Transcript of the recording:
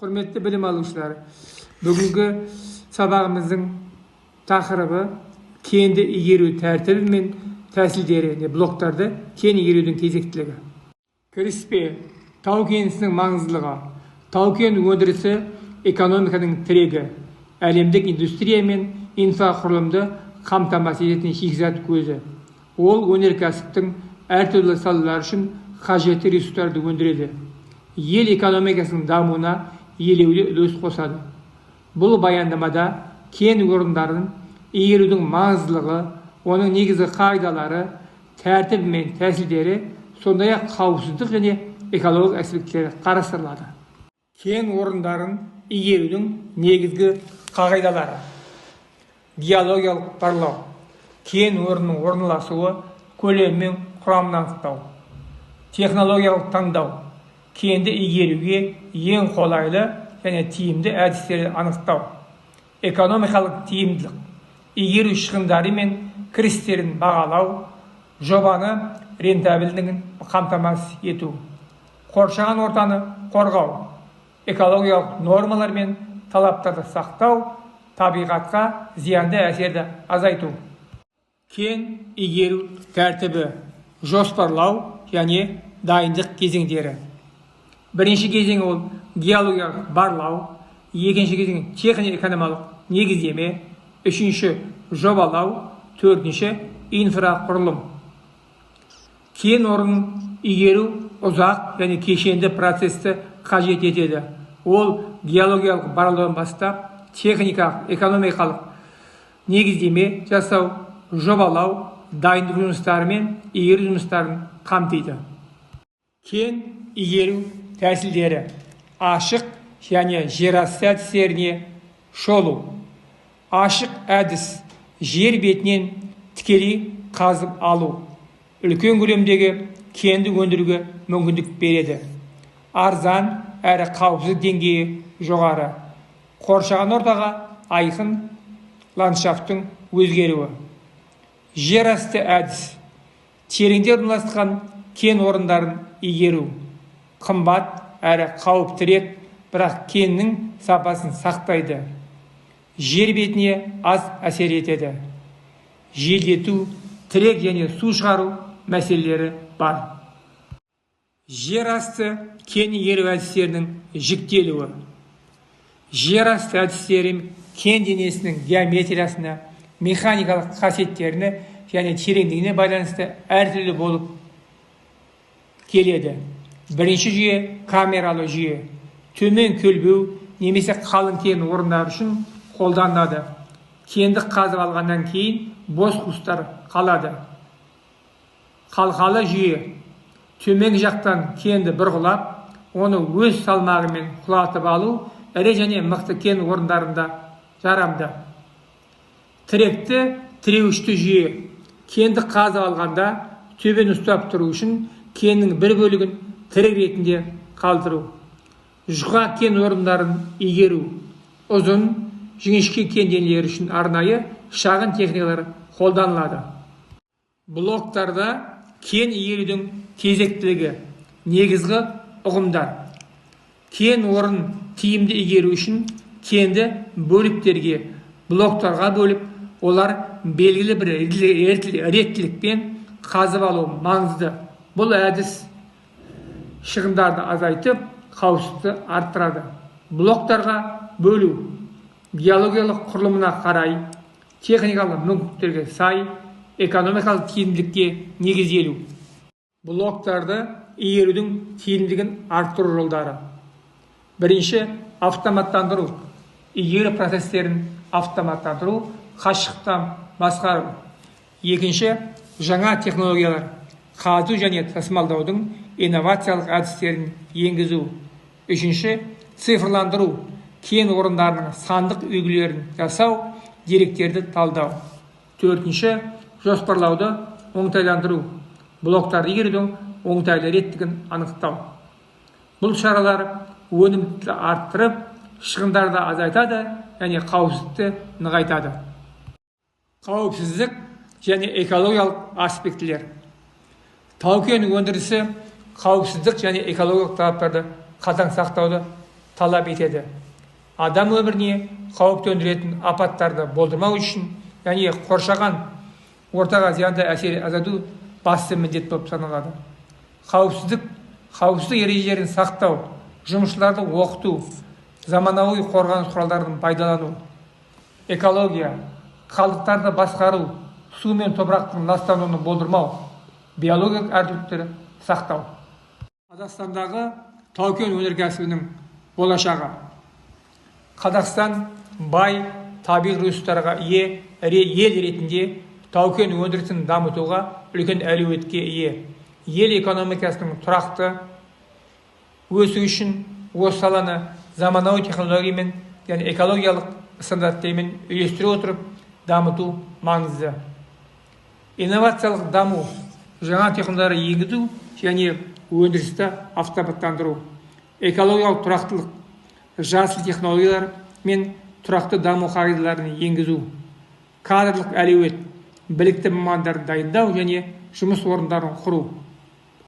Құрметті білім алушылар, бүгінгі сабағымыздың тақырыбы кенді игеру тәртібі мен тәсілдері, блоктарды кен игерудің кезектілігі. Кіріспе, тау кенісінің маңыздылығы. Тау кен өндірісі экономиканың тірегі, әлемдік индустрия мен инфрақұрылымды қамтамасыз ететін шикізат көзі. Ол өнеркәсіптің әртүрлі салалар үшін қажетті ресурстарды өндіреді. Ел экономикасының дамуына елеулі үлес қосады. Бұл баяндамада кен орындарын игерудің маңыздылығы, оның негізгі қағидалары, тәртібі мен тәсілдері, сондай-ақ қауіпсіздік және экологиялық аспекттері қарастырылады. Кен орындарын игерудің негізгі қағидалары. Геологиялық барлау. Кен орнының орналасуы, көлемі мен құрамын анықтау. Технологиялық таңдау. Кенді игеруге ең қолайлы және тиімді әдістерді анықтау. Экономикалық тиімділік. Игеру шығындары мен кірістерін бағалау, жобаны рентабелдігін қамтамасыз ету. Қоршаған ортаны қорғау. Экологиялық нормалар мен талаптарды сақтау, табиғатқа зиянды әсерді азайту. Кен игеру тәртібі, жоспарлау және дайындық кезеңдері. Бірінші кезең ол геологиялық барлау, екінші кезең техник-экономикалық негіздеме, үшінші жобалау, төртінші инфрақұрылым. Кен орнын игеру ұзақ және кешенді процесті қажет етеді. Ол геологиялық барлаудан бастап, техникалық, экономикалық негіздеме жасау, жобалау, дайындық жұмыстары мен игеру жұмыстарын қамтиды. Кен игеру тәсілдері. Ашық және жерасты әдістеріне шолу. Ашық әдіс жер бетінен тікелей қазып алу. Үлкен көлемдегі кенді өндіруге мүмкіндік береді. Арзан әрі қауіпсіз деңгейі жоғары. Қоршаған ортаға айқын ландшафттың өзгеруі. Жерасты әдіс тереңде орналасқан кен орындарын игеру. Қымбат әрі қауіптірек, бірақ кеннің сапасын сақтайды. Жер бетіне аз әсер етеді. Желдету, тірек және су шығару мәселелері бар. Жерасты кен игеру әдістерінің жіктелуі. Жерасты әдістері кен денесінің геометриясына, механикалық қасиеттеріне және тереңдігіне байланысты әртүрлі болып келеді. Бірінші жүйе камералы жүйе. Төмен көлбеу немесе қалың кен орындары үшін қолданылады. Кенді қазып алғаннан кейін бос қуыстар қалады. Қалқалы жүйе. Төмен жақтан кенді бұрғылап, оны өз салмағымен құлатып алу ірі және мықты кен орындарында жарамды. Тіректі тіреуішті жүйе. Кенді қазып алғанда төбені ұстап тұру үшін кеннің бір бөлігін тірек ретінде қалдыру. Жұқа кен орындарын игеру. Ұзын, жіңішке кен денелері үшін арнайы шағын техникалар қолданылады. Блоктарда кен игерудің кезектілігі. Негізгі ұғымдар. Кен орын тиімді игеру үшін кенді бөліктерге, блоктарға бөліп, олар белгілі бір реттілікпен қазып алу маңызды. Бұл әдіс шығындарды азайтып, қауіпсіздікті арттырады. Блоктарға бөлу. Геологиялық құрылымына қарай, техникалық мүмкіндіктерге сай, экономикалық тиімділікке негізделу. Блоктарды игерудің тиімділігін арттыру жолдары. Бірінші, автоматтандыру. Игеру процестерін автоматтандыру, қашықтан басқару. Екінші, жаңа технологиялар. Қазу және тасымалдаудың инновациялық әдістерін енгізу. Үшінші, цифрландыру. Кен орындарының сандық үлгілерін жасау, деректерді талдау. Төртінші, жоспарлауды оңтайландыру. Блоктарды игерудің оңтайлы реттігін анықтау. Бұл шаралар өнімділікті арттырып, шығындарды азайтады және қауіпсіздікті нығайтады. Қауіпсіздік және экологиялық аспектілер. Тау кен өндірісі қауіпсіздік және экологиялық талаптарды қатаң сақтауды талап етеді. Адам өміріне қауіп төндіретін апаттарды болдырмау үшін және қоршаған ортаға зиянды әсер азайту басты міндет болып саналады. Қауіпсіздік ережелерін сақтау, жұмысшыларды оқыту, заманауи қорғаныс құралдарын пайдалану, экология, қалдықтарды басқару, су мен топырақтың ластануын болдырмау, биологиялық әртүрлілікті сақтау. Қазақстандағы тау-кен өнеркәсібінің болашағы. Қазақстан бай табиғи ресурстарға ие ел ретінде тау-кен өндірісін дамытуға үлкен әлеуетке ие. Ел экономикасының тұрақты өсу үшін осы саланы заманауи технологиямен және экологиялық стандарттермен үйлестіре отырып дамыту маңызды. Инновациялық даму, жаңа технологиялар енгізу және өндірісті автоматтандыру, экологиялық тұрақтылық, жасыл технологиялар мен тұрақты даму қағидаларын енгізу, кадрлық әлеует, білікті мамандарды дайындау және жұмыс орындарын құру.